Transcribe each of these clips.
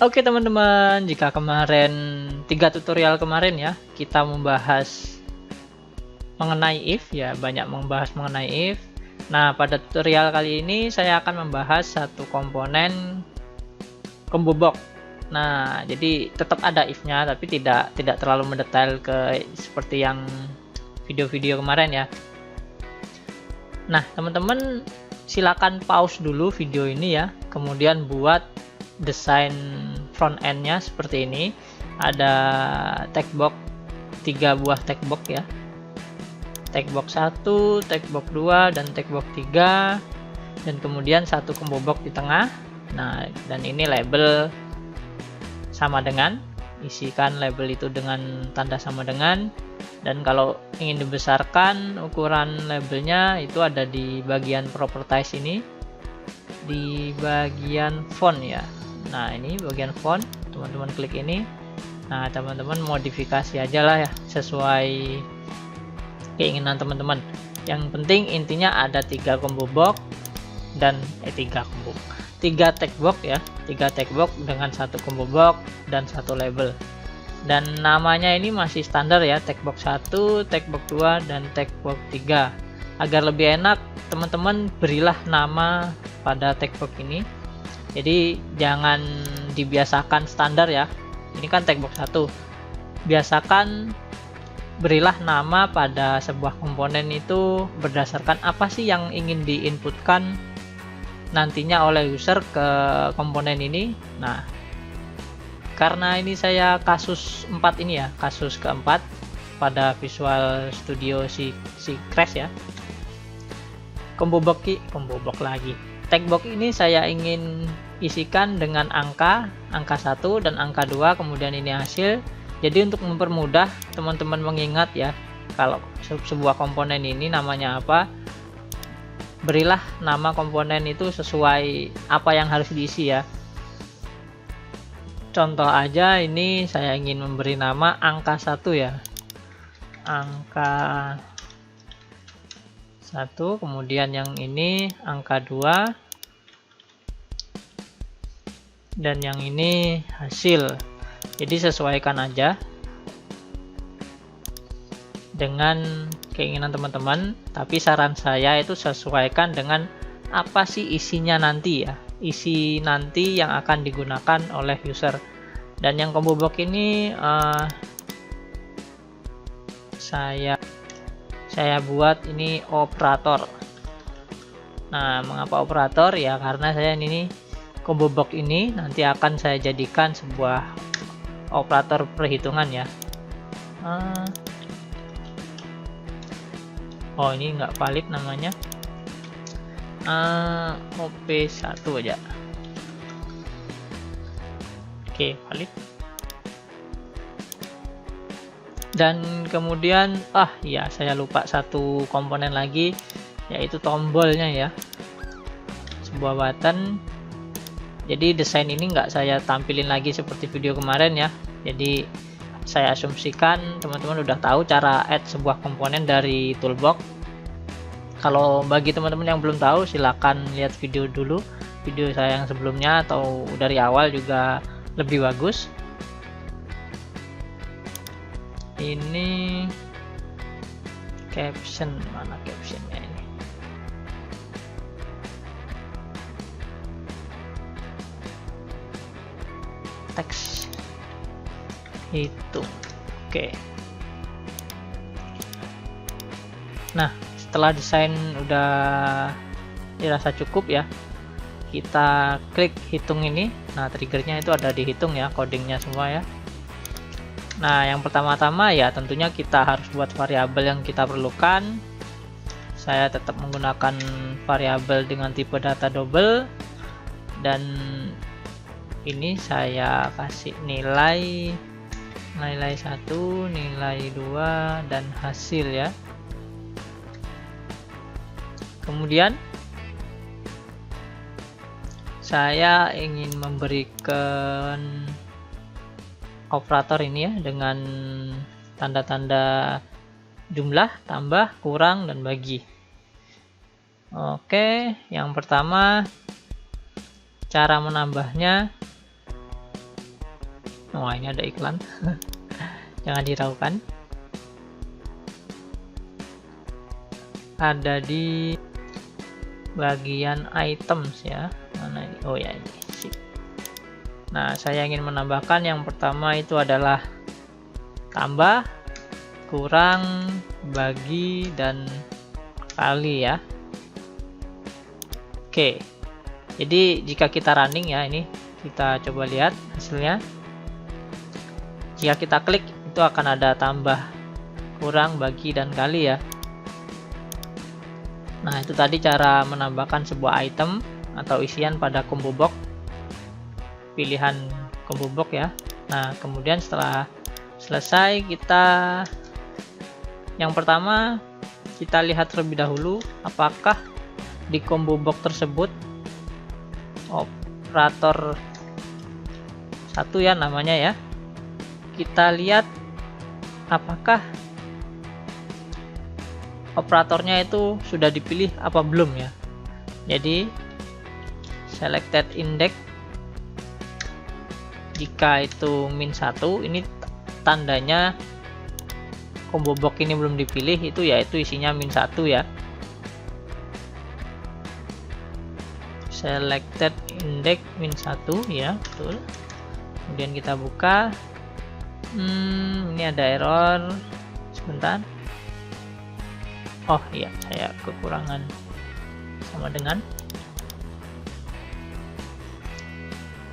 Oke teman-teman, jika kemarin 3 tutorial kemarin ya kita membahas mengenai if ya, banyak membahas mengenai if. Nah, pada tutorial kali ini saya akan membahas satu komponen combo box. Nah, jadi tetap ada if-nya tapi tidak terlalu mendetail ke seperti yang video-video kemarin ya. Nah, teman-teman silakan pause dulu video ini ya, kemudian buat desain front end-nya seperti ini. Ada text box 3 buah text box ya. Text box 1, text box 2 dan text box 3, dan kemudian satu combo box di tengah. Nah, dan ini label sama dengan, isikan label itu dengan tanda sama dengan. Dan kalau ingin dibesarkan, ukuran labelnya itu ada di bagian properties ini, di bagian font ya. Nah, ini bagian font, teman-teman klik ini. Nah, teman-teman modifikasi aja lah ya, sesuai keinginan teman-teman. Yang penting intinya ada 3 combo box dan 3 text box ya, 3 text box dengan satu combo box dan satu label. Dan namanya ini masih standar ya, text box 1, text box 2 dan text box 3. Agar lebih enak, teman-teman berilah nama pada text box ini. Jadi jangan dibiasakan standar ya. Ini kan text box 1. Biasakan berilah nama pada sebuah komponen itu berdasarkan apa sih yang ingin diinputkan nantinya oleh user ke komponen ini. Nah, karena ini saya kasus 4 ini ya, kasus keempat pada Visual Studio si Crash ya. Combo box lagi. Text box ini saya ingin isikan dengan angka 1 dan angka 2, kemudian ini hasil. Jadi untuk mempermudah teman-teman mengingat ya, kalau sebuah komponen ini namanya apa, berilah nama komponen itu sesuai apa yang harus diisi ya. Contoh aja, ini saya ingin memberi nama angka 1 ya, angka 1, kemudian yang ini angka 2, dan yang ini hasil. Jadi sesuaikan aja dengan keinginan teman-teman, tapi saran saya itu sesuaikan dengan apa sih isinya nanti ya, isi nanti yang akan digunakan oleh user. Dan yang combo box ini saya buat ini operator. Nah, mengapa operator ya, karena saya ini combo box ini nanti akan saya jadikan sebuah operator perhitungan ya. Oh, ini nggak valid namanya. OP1 aja. Oke, valid. Dan kemudian ya, saya lupa satu komponen lagi, yaitu tombolnya ya, sebuah button. Jadi desain ini nggak saya tampilin lagi seperti video kemarin ya. Jadi saya asumsikan teman-teman udah tahu cara add sebuah komponen dari toolbox. Kalau bagi teman-teman yang belum tahu, silakan lihat video dulu, video saya yang sebelumnya atau dari awal juga lebih bagus. Ini caption, mana captionnya ini? Teks itu. Oke. Nah, setelah desain udah dirasa cukup ya, kita klik hitung ini. Nah, triggernya itu ada di hitung ya, codingnya semua ya. Nah, yang pertama-tama ya tentunya kita harus buat variabel yang kita perlukan. Saya tetap menggunakan variabel dengan tipe data double, dan ini saya kasih nilai 1, nilai 2 dan hasil ya. Kemudian saya ingin memberikan operator ini ya dengan tanda-tanda jumlah, tambah, kurang, dan bagi. Oke, yang pertama cara menambahnya Oh, ini ada iklan. Jangan diraukan. Ada di bagian items ya. Mana ini? Oh ya, ini. Sip. Nah, saya ingin menambahkan yang pertama itu adalah tambah, kurang, bagi, dan kali ya. Oke. Jadi jika kita running ya, ini kita coba lihat hasilnya. Jika kita klik itu akan ada tambah, kurang, bagi, dan kali ya. Nah, itu tadi cara menambahkan sebuah item atau isian pada combo box. Pilihan combo box ya. Nah, kemudian setelah selesai, yang pertama kita lihat terlebih dahulu apakah di combo box tersebut operator satu ya namanya ya. Kita lihat apakah operatornya itu sudah dipilih apa belum ya. Jadi selected index, jika itu -1, ini tandanya combo box ini belum dipilih, itu yaitu isinya -1 ya. Selected index -1 ya, betul. Kemudian kita buka. Ini ada error. Sebentar. Oh iya, saya kekurangan sama dengan.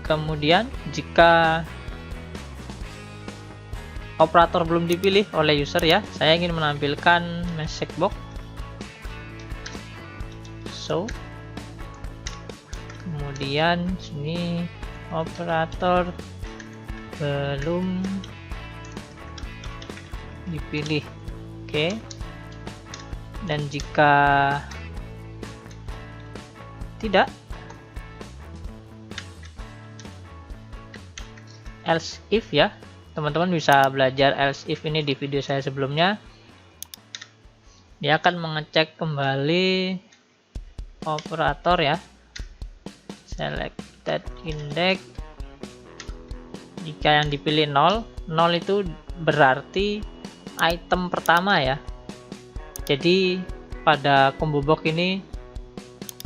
Kemudian jika operator belum dipilih oleh user ya, saya ingin menampilkan message box. So, kemudian sini operator belum dipilih. Oke. Dan jika tidak, else if ya. Teman-teman bisa belajar else if ini di video saya sebelumnya. Dia akan mengecek kembali operator ya. Selected index, jika yang dipilih 0 itu berarti item pertama ya. Jadi pada combo box ini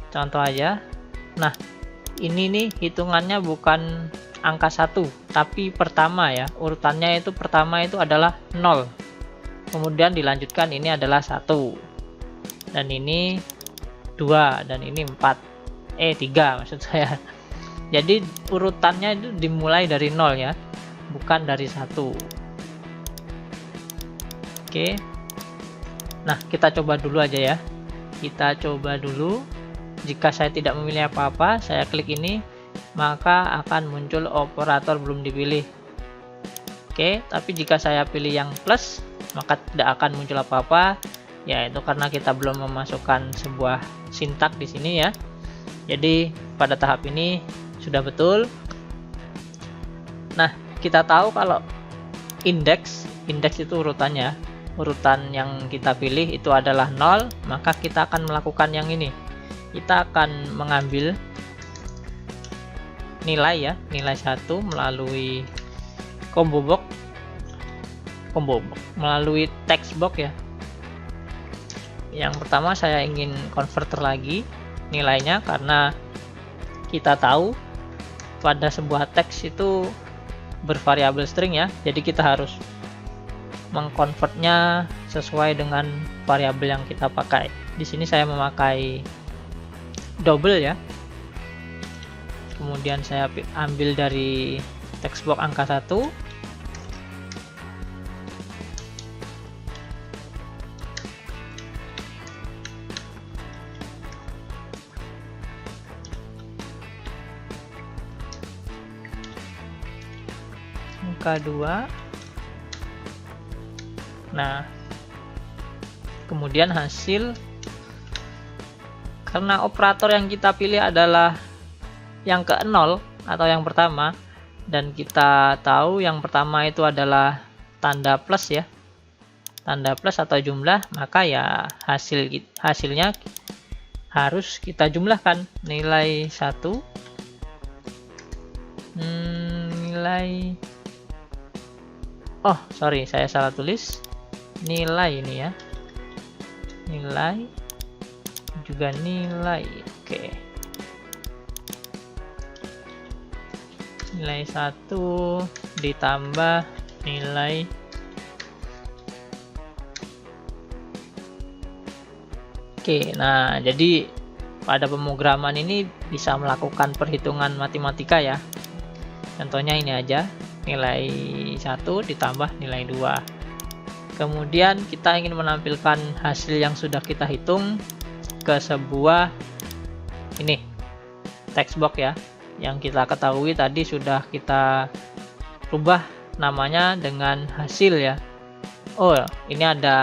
contoh aja. Nah, ini nih hitungannya bukan angka 1 tapi pertama ya. Urutannya itu pertama itu adalah 0. Kemudian dilanjutkan ini adalah 1. Dan ini 2 dan ini 4. 3 maksud saya. Jadi urutannya itu dimulai dari 0 ya, bukan dari 1. Oke. Nah, kita coba dulu aja ya. Kita coba dulu. Jika saya tidak memilih apa-apa, saya klik ini, maka akan muncul operator belum dipilih. Oke, tapi jika saya pilih yang plus, maka tidak akan muncul apa-apa. Ya, itu karena kita belum memasukkan sebuah sintak di sini ya. Jadi, pada tahap ini sudah betul. Nah, kita tahu kalau indeks itu urutannya. Urutan yang kita pilih itu adalah 0, maka kita akan melakukan yang ini. Kita akan mengambil nilai ya, nilai 1 melalui combo box, melalui text box ya. Yang pertama saya ingin converter lagi nilainya, karena kita tahu pada sebuah teks itu bervariabel string ya. Jadi kita harus mengkonvertnya sesuai dengan variabel yang kita pakai. Di sini saya memakai double ya. Kemudian saya ambil dari text box angka 1. Angka 2. Nah, kemudian hasil, karena operator yang kita pilih adalah yang ke-0 atau yang pertama, dan kita tahu yang pertama itu adalah tanda plus ya, tanda plus atau jumlah, maka ya hasilnya harus kita jumlahkan. Nilai 1 nilai Oh sorry, saya salah tulis nilai ini ya, nilai juga nilai. Oke, nilai 1 ditambah nilai nah jadi pada pemrograman ini bisa melakukan perhitungan matematika ya. Contohnya ini aja, nilai 1 ditambah nilai 2. Kemudian kita ingin menampilkan hasil yang sudah kita hitung ke sebuah ini text box ya, yang kita ketahui tadi sudah kita rubah namanya dengan hasil ya. Oh, ini ada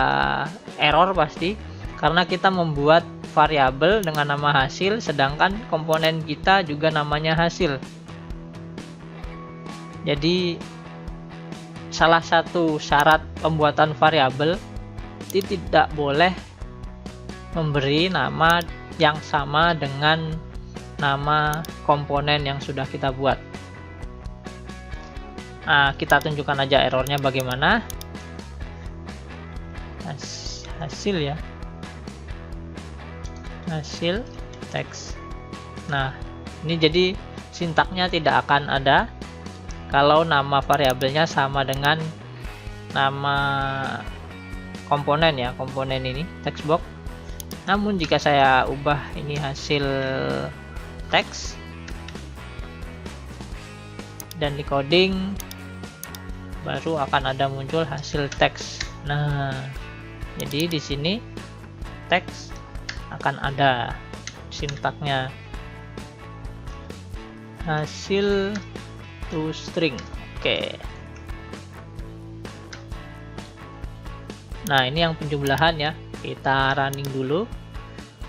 error pasti karena kita membuat variabel dengan nama hasil sedangkan komponen kita juga namanya hasil. Jadi salah satu syarat pembuatan variabel itu tidak boleh memberi nama yang sama dengan nama komponen yang sudah kita buat. Nah, kita tunjukkan aja errornya bagaimana. Hasil ya, hasil teks. Nah ini jadi sintaknya tidak akan ada kalau nama variabelnya sama dengan nama komponen ya, komponen ini text box. Namun jika saya ubah ini hasil teks dan di coding, baru akan ada muncul hasil teks. Nah jadi di sini teks akan ada sintaknya hasil to string. Oke. Nah ini yang penjumlahan ya, kita running dulu,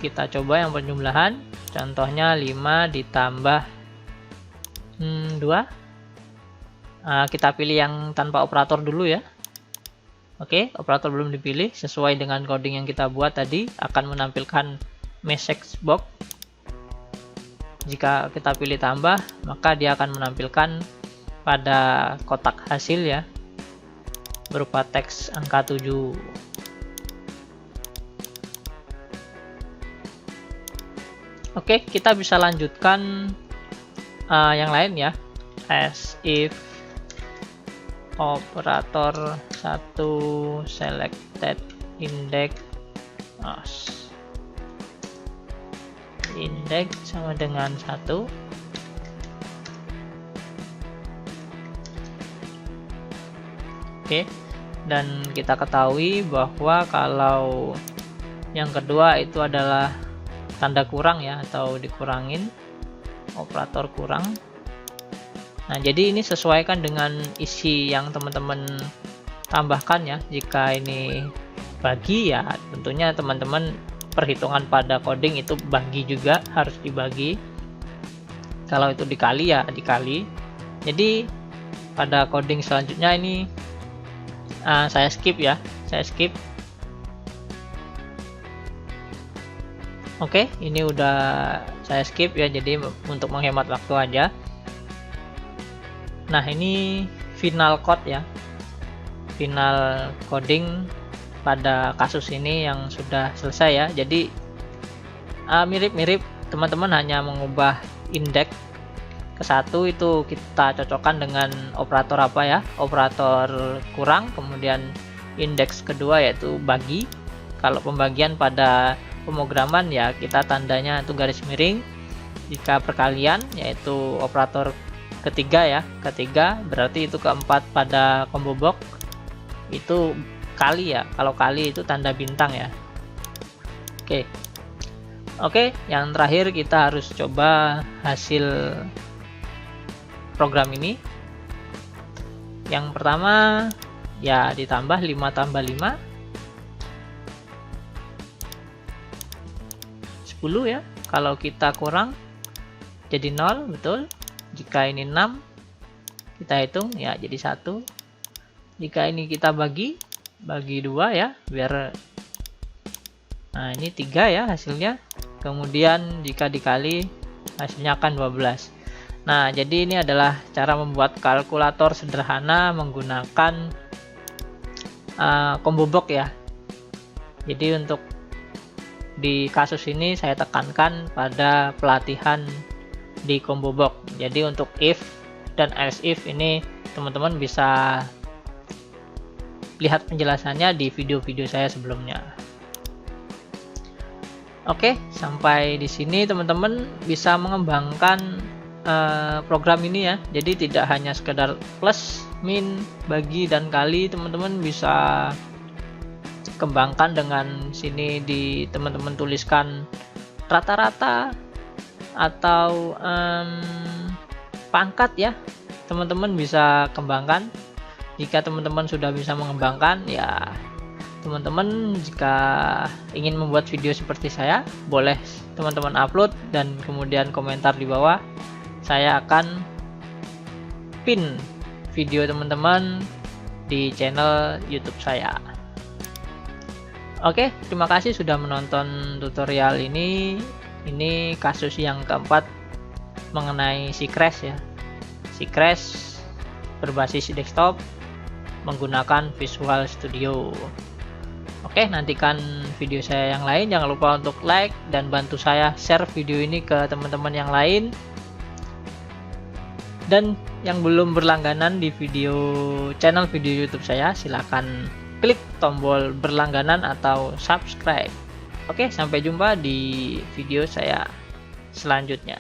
kita coba yang penjumlahan. Contohnya 5 ditambah 2. Kita pilih yang tanpa operator dulu ya. Oke, operator belum dipilih. Sesuai dengan coding yang kita buat tadi akan menampilkan message box. Jika kita pilih tambah, maka dia akan menampilkan pada kotak hasil ya, berupa teks angka 7. Oke, kita bisa lanjutkan yang lain ya, as if operator 1 selected index index sama dengan 1. Oke, dan kita ketahui bahwa kalau yang kedua itu adalah tanda kurang ya, atau dikurangin, operator kurang. Nah jadi ini sesuaikan dengan isi yang teman-teman tambahkan ya. Jika ini bagi ya tentunya teman-teman perhitungan pada coding itu bagi juga, harus dibagi. Kalau itu dikali ya dikali. Jadi pada coding selanjutnya ini saya skip ya, saya skip. Oke, ini udah saya skip ya, jadi untuk menghemat waktu aja. Nah ini final code ya, final coding pada kasus ini yang sudah selesai ya. Jadi mirip-mirip, teman-teman hanya mengubah indeks ke 1 itu kita cocokkan dengan operator apa ya, operator kurang, kemudian indeks kedua yaitu bagi. Kalau pembagian pada pemrograman ya kita tandanya itu garis miring. Jika perkalian yaitu operator ketiga ya, ketiga berarti itu keempat pada combo box itu kali ya, kalau kali itu tanda bintang ya. Oke, yang terakhir kita harus coba hasil program ini. Yang pertama ya ditambah 5 tambah 5 10 ya, kalau kita kurang jadi 0, betul. Jika ini 6 kita hitung ya jadi 1. Jika ini kita bagi 2 ya, biar nah ini 3 ya hasilnya. Kemudian jika dikali hasilnya akan 12. Nah jadi ini adalah cara membuat kalkulator sederhana menggunakan combo box ya. Jadi untuk di kasus ini saya tekankan pada pelatihan di combo box. Jadi untuk if dan else if ini teman-teman bisa lihat penjelasannya di video-video saya sebelumnya. Oke, sampai di sini teman-teman bisa mengembangkan program ini ya. Jadi tidak hanya sekedar plus, min, bagi, dan kali, teman-teman bisa kembangkan dengan sini di teman-teman tuliskan rata-rata atau pangkat ya. Teman-teman bisa kembangkan. Jika teman-teman sudah bisa mengembangkan ya, teman-teman jika ingin membuat video seperti saya, boleh teman-teman upload dan kemudian komentar di bawah. Saya akan pin video teman-teman di channel YouTube saya. Oke, terima kasih sudah menonton tutorial ini. Ini kasus yang keempat mengenai si Crash ya. Si Crash berbasis desktop menggunakan Visual Studio. Oke, nantikan video saya yang lain. Jangan lupa untuk like dan bantu saya share video ini ke teman-teman yang lain. Dan yang belum berlangganan di channel video YouTube saya, silakan klik tombol berlangganan atau subscribe. Oke, sampai jumpa di video saya selanjutnya.